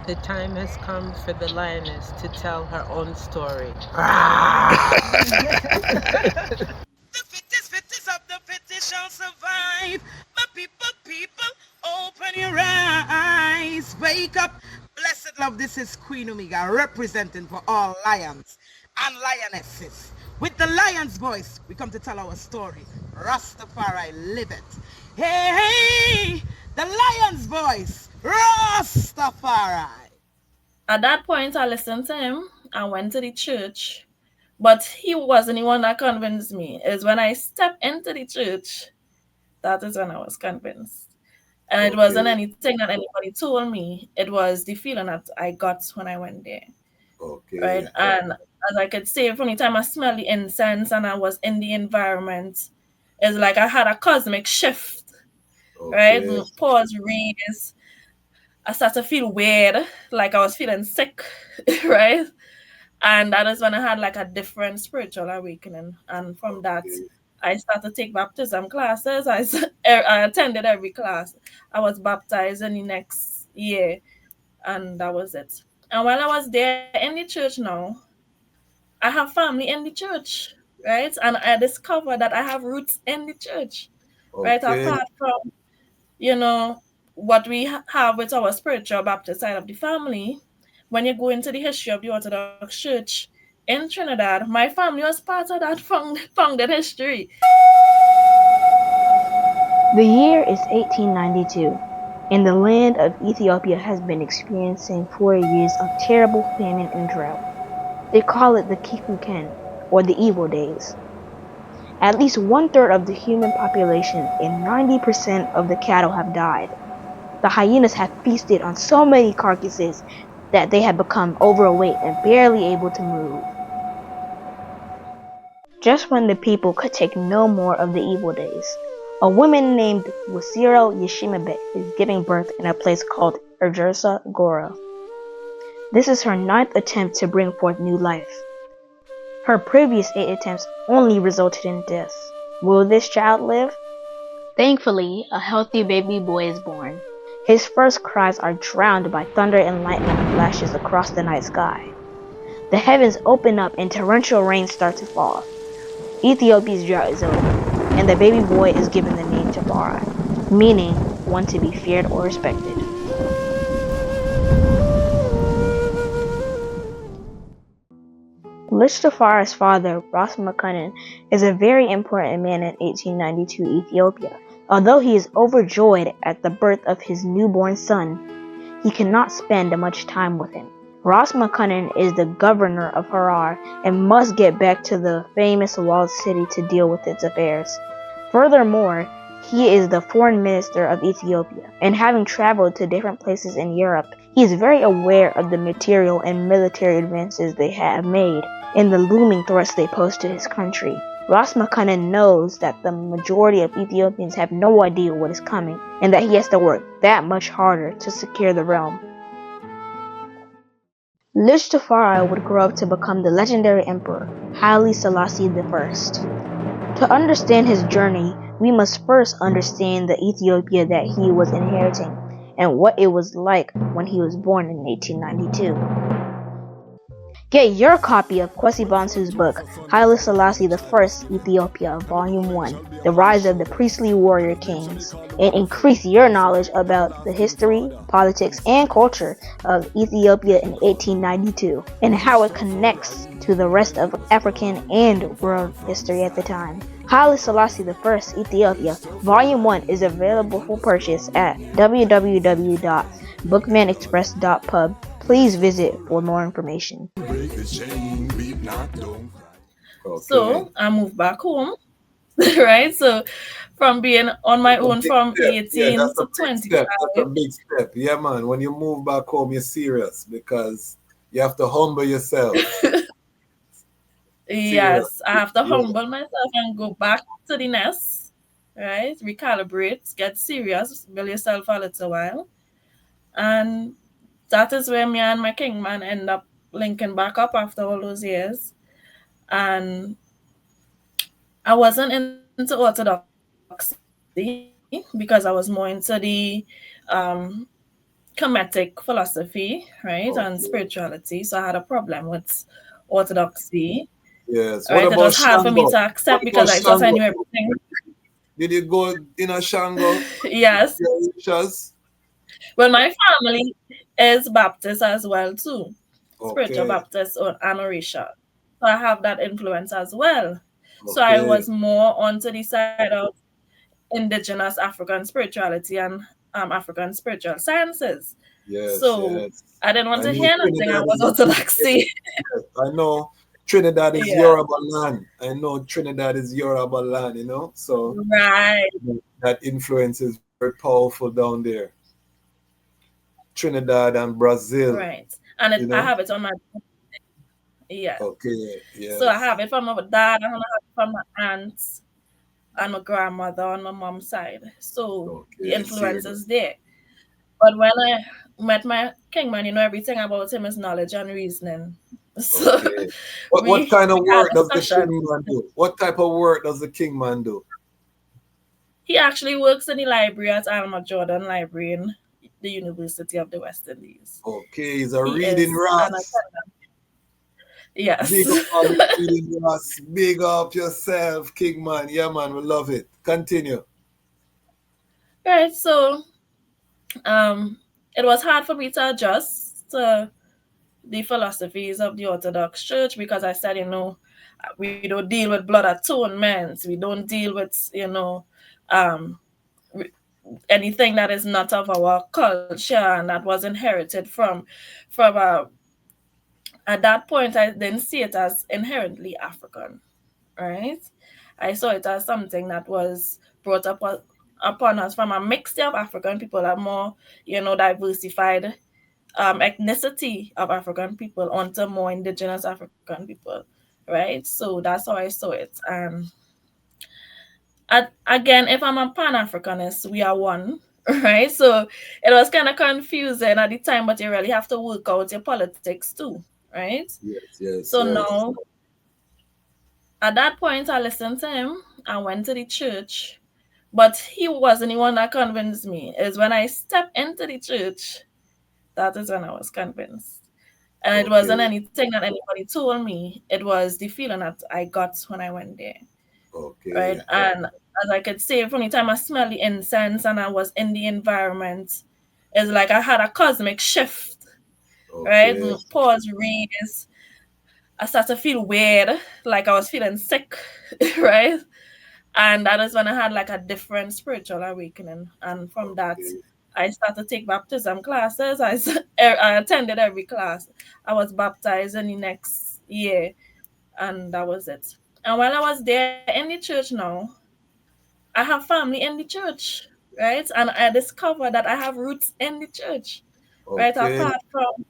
The time has come for the lioness to tell her own story. The fittest of the fittest shall survive. My people, open your eyes. Wake up. Blessed love, this is Queen Omega representing for all lions and lionesses. With the lion's voice, we come to tell our story. Rastafari, live it. Hey, hey, the lion's voice. Rastafari. At that point, I listened to him and went to the church, but he wasn't the one that convinced me. It's when I stepped into the church that is when I was convinced. And it wasn't Okay. anything that anybody told me. It was the feeling that I got when I went there. Right. Okay. And as I could say, from the time I smelled the incense and I was in the environment, it's like I had a cosmic shift. Right. Okay. Pause, raise. I started to feel weird, like I was feeling sick, right? And that is when I had like a different spiritual awakening. And from that, Okay. I started to take baptism classes. I attended every class. I was baptized in the next year, and that was it. And while I was there in the church now, I have family in the church, right? And I discovered that I have roots in the church, right? Okay. Apart from, you know, what we have with our spiritual Baptist side of the family, when you go into the history of the Orthodox Church in Trinidad, my family was part of that founded history. The year is 1892, and the land of Ethiopia has been experiencing 4 years of terrible famine and drought. They call it the Kikuken, or the Evil Days. At least one-third of the human population and 90% of the cattle have died. The hyenas have feasted on so many carcasses that they have become overweight and barely able to move. Just when the people could take no more of the evil days, a woman named Wasiro Yeshimabet is giving birth in a place called Ergersa Gora. This is her 9th attempt to bring forth new life. Her previous 8 attempts only resulted in death. Will this child live? Thankfully, a healthy baby boy is born. His first cries are drowned by thunder and lightning flashes across the night sky. The heavens open up and torrential rain starts to fall. Ethiopia's drought is over, and the baby boy is given the name Jabara, meaning one to be feared or respected. Lichtafara's father, Ras Makunin, is a very important man in 1892 Ethiopia. Although he is overjoyed at the birth of his newborn son, he cannot spend much time with him. Ras Makunin is the governor of Harar and must get back to the famous walled city to deal with its affairs. Furthermore, he is the foreign minister of Ethiopia, and having traveled to different places in Europe, he is very aware of the material and military advances they have made and the looming threats they pose to his country. Ras Makunin knows that the majority of Ethiopians have no idea what is coming, and that he has to work that much harder to secure the realm. Lichtafari would grow up to become the legendary emperor, Haile Selassie I. To understand his journey, we must first understand the Ethiopia that he was inheriting and what it was like when he was born in 1892. Get your copy of Kwasi Bonsu's book, Haile Selassie I, Ethiopia, Volume 1, The Rise of the Priestly Warrior Kings, and increase your knowledge about the history, politics, and culture of Ethiopia in 1892, and how it connects to the rest of African and world history at the time. Haile Selassie I, Ethiopia, Volume 1 is available for purchase at www.bookmanexpress.pub. Please visit for more information. Okay. So I moved back home, right? So from being on my That's a own big from step. Yeah, 18 that's a to big step. That's a 25. big step. Yeah, man. When you move back home, you're serious because you have to humble yourself. Serious. Yes, I have to Yeah. humble myself and go back to the nest, right? Recalibrate, get serious, build yourself a little while. And that is where me and my kingman end up linking back up after all those years. And I wasn't into orthodoxy because I was more into the um, Kemetic philosophy, right, and Okay. spirituality. So I had a problem with orthodoxy, Yes. What right? It about was hard for me Shango? to What accept about because I thought I Shango? knew everything. Did you go in a Shango? Yes. Yeah, Rishas? Well, my family is Baptist as well too, spiritual Okay. Baptist or Anorisha. So I have that influence as well. So I Okay. was more onto the side of indigenous African spirituality and African spiritual sciences. Yes, So yes. I didn't want I to know hear nothing. I Trinidad was is a big orthodoxy. yes. I know Trinidad is Yeah. Yoruba land. I know Trinidad is Yoruba land, you know? So Right. that influence is very powerful down there. Trinidad and Brazil, Right. And you I know? have it on my, yeah. Okay, So I yes. have it from my dad, and I have it from my aunts and my grandmother on my mom's side. So the Okay, I see influence that. is there. But when I met my kingman, everything about him is knowledge and reasoning. So Okay. What we kind of had work does the discussion. king man do? What type of work does the king man do? He actually works in the library at Alma Jordan Library in the University of the West Indies. Okay, he's a He reading is an rats. attendant. Yes. Big up all the reading rats. Big up yourself, king man. Yeah, man, we love it. Continue. Right. So um it was hard for me to adjust to the philosophies of the Orthodox Church because I said, we don't deal with blood atonement. We don't deal with, um, anything that is not of our culture and that was inherited from at that point I didn't see it as inherently African, right? I saw it as something that was brought up upon us from a mixture of African people, a more, diversified ethnicity of African people onto more indigenous African people, right? So that's how I saw it. And again, if I'm a Pan Africanist, we are one, right? So it was kind of confusing at the time, but you really have to work out your politics too, right? Yes, yes, So yes. now, at that point, I listened to him. I went to the church, but he wasn't the one that convinced me. It's when I stepped into the church that is when I was convinced. And it wasn't Okay, anything that anybody told me. It was the feeling that I got when I went there, right? okay, And as I could say, from the time I smelled the incense and I was in the environment, it's like I had a cosmic shift, right? okay, Pause, reads. I started to feel weird, like I was feeling sick, right? And that is when I had like a different spiritual awakening. And from that, okay. I started to take baptism classes. I attended every class. I was baptized in the next year, and that was it. And while I was there in the church now, I have family in the church, right? And I discovered that I have roots in the church, right? Okay. Apart from,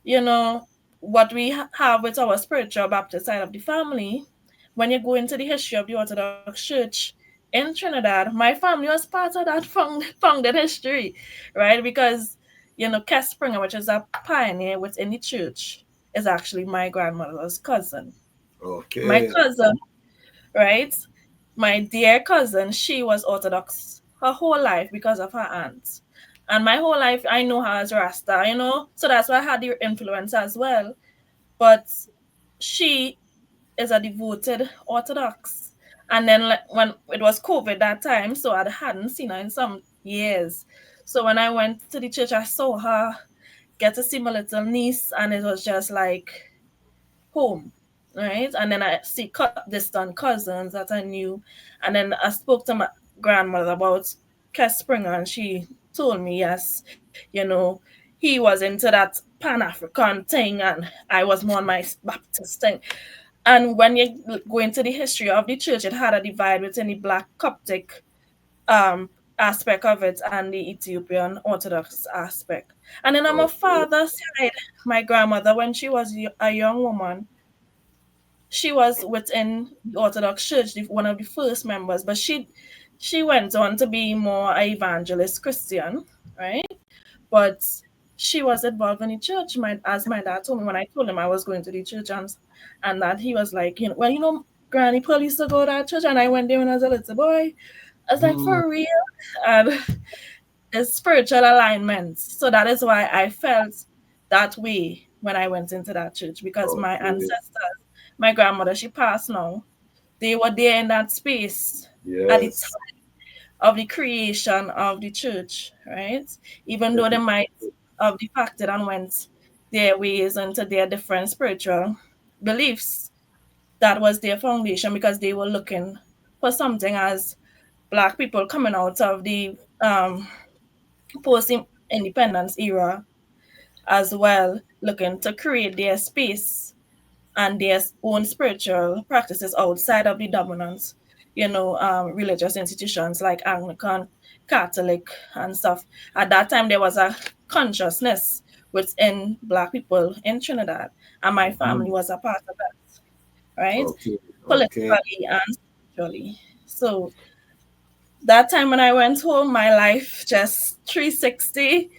you know, what we have with our spiritual Baptist side of the family, when you go into the history of the Orthodox Church in Trinidad, my family was part of that founded history, right? Because, Kes Springer, which is a pioneer within the church, is actually my grandmother's cousin. My Okay. cousin, right? My dear cousin, she was Orthodox her whole life because of her aunt. And my whole life, I know her as Rasta, so that's why I had the influence as well. But she is a devoted Orthodox. And then like, when it was COVID that time, so I hadn't seen her in some years. So when I went to the church, I saw her, get to see my little niece, and it was just like home, right? And then I see distant cousins that I knew, and then I spoke to my grandmother about Kes Springer, and she told me yes, he was into that Pan African thing, and I was more on my Baptist thing. And when you go into the history of the church, it had a divide between the Black Coptic aspect of it and the Ethiopian Orthodox aspect. And then on my Okay. father's side, my grandmother, when she was a young woman, she was within the Orthodox Church, one of the first members, but she went on to be more a evangelist Christian, right? But she was involved in the church. As my dad told me when I told him I was going to the church, and that he was like, well, Granny Pearl used to go to that church, and I went there when I was a little boy. I was like, Hmm. for real? And is spiritual alignment. So that is why I felt that way when I went into that church, because my Okay. ancestors, my grandmother, she passed now. They were there in that space at the Yes. time of the creation of the church, right? Even though they Definitely. might have departed and went their ways into their different spiritual beliefs, that was their foundation, because they were looking for something as Black people coming out of the post-independence era as well, looking to create their space and their own spiritual practices outside of the dominant, religious institutions like Anglican, Catholic, and stuff. At that time, there was a consciousness within Black people in Trinidad, and my family Mhm. was a part of that, right? Okay. Okay. Politically and spiritually. So that time when I went home, my life just 360,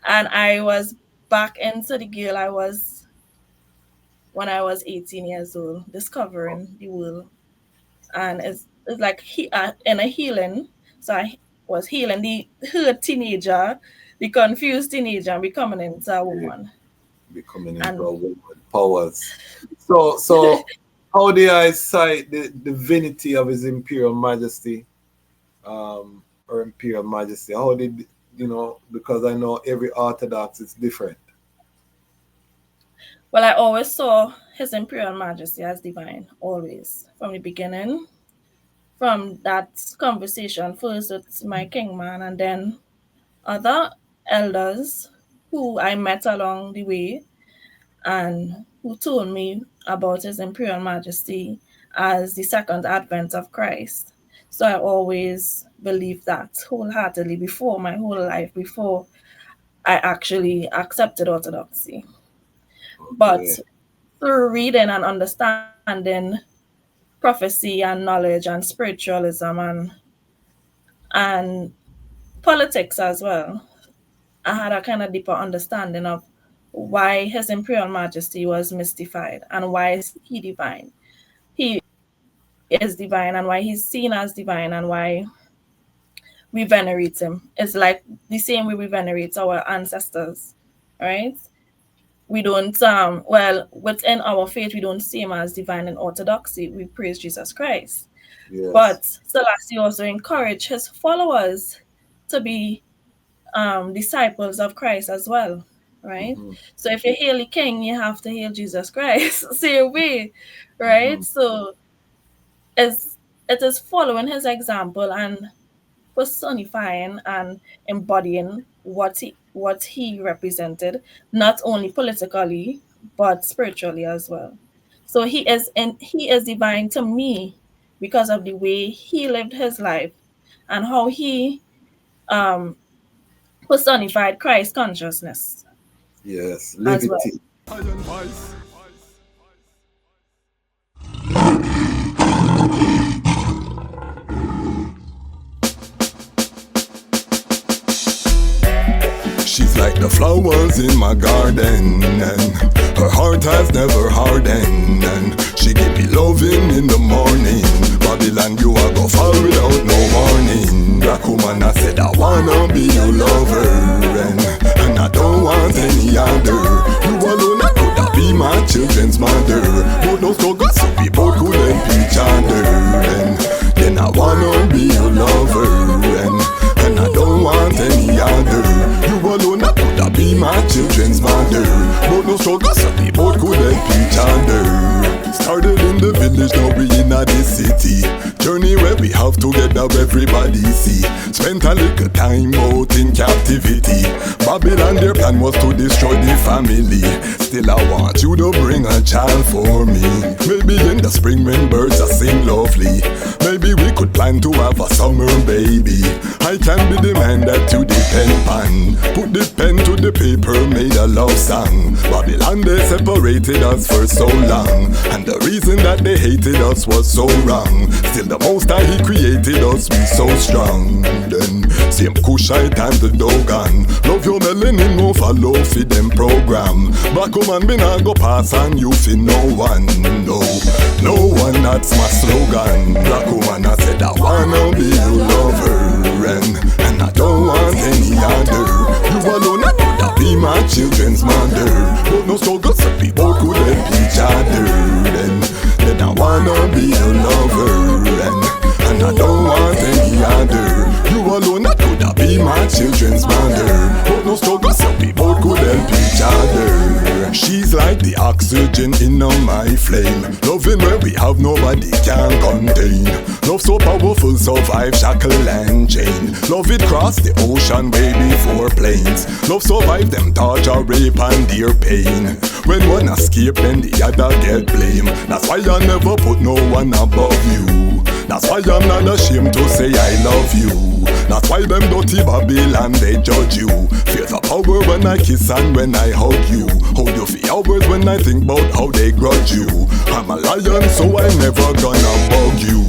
and I was back into the girl I was when I was 18 years old, discovering the world. And it's like in a healing. So I was healing the hurt teenager, the confused teenager, and becoming into a Okay. woman. Becoming into And a woman powers. So how do I cite the divinity of His Imperial Majesty, or Imperial Majesty? How did because I know every Orthodox is different. well, I always saw His Imperial Majesty as divine, always from the beginning. From that conversation, first with my kingman, and then other elders who I met along the way and who told me about His Imperial Majesty as the second advent of Christ. So I always believed that wholeheartedly before my whole life, before I actually accepted Orthodoxy. Okay. But through reading and understanding prophecy and knowledge and spiritualism and politics as well, I had a kind of deeper understanding of why His Imperial Majesty was mystified and why is he divine. He is divine and why he's seen as divine and why we venerate him. It's like the same way we venerate our ancestors, right? We don't well, within our faith we don't see him as divine. In Orthodoxy we praise Jesus Christ. Yes. But Selassie also encouraged his followers to be disciples of Christ as well, right? Mm-hmm. So if you hail the King, you have to hail Jesus Christ. Same way, Mm-hmm. right? So it's, it is following his example and personifying and embodying what he represented, not only politically but spiritually as well. So he is divine to me because of the way he lived his life and how he um personified Christ consciousness Yes. as well. Levity. She's like the flowers in my garden, and her heart has never hardened. And she give me loving in the morning. Babylon, you are go far without no warning. Black woman, I said I wanna be your lover, and I don't want any other. You alone, I coulda be my children's mother. But no struggle, so we both could help each other. And then I wanna be your lover, and I don't want any other. You alone, I coulda be my children's mother. But no struggle, so we both could help each other. Started in the village, now we in the city. Journey where we have together, everybody see. Spent a little time out in captivity. Babylon, their plan was to destroy the family. Still I want you to bring a child for me. Maybe in the spring when birds are sing lovely. Maybe we could plan to have a summer baby. I can be the man that you depend on. Put the pen to the paper, made a love song. Babylon, they separated us for so long, and the reason that they hated us was so wrong. Still the most High, He created us, we so strong. Then same Kushite and the Dogon. Love your melanin, no follow for them program. Black woman, me not go pass on you for no one. No, no one, that's my slogan. Black woman, I said I wanna be your lover, and and I don't want any other. You alone I coulda be my children's mother, but no struggle so people could help each other. Then I wanna be your lover, and I don't want any other. You alone I coulda be my children's mother, but no struggle so people could help each other. She's like the oxygen in my flame, loving where we have nobody can contain. Love so powerful, survive shackle and chain. Love it cross the ocean way before planes. Love survive them torture, rape and dear pain. When one escape then the other get blame. That's why I never put no one above you. That's why I'm not ashamed to say I love you. That's why them dirty Babylon they judge you. Feel the power when I kiss and when I hug you. How you feel hours when I think about how they grudge you. I'm a lion so I never gonna bug you.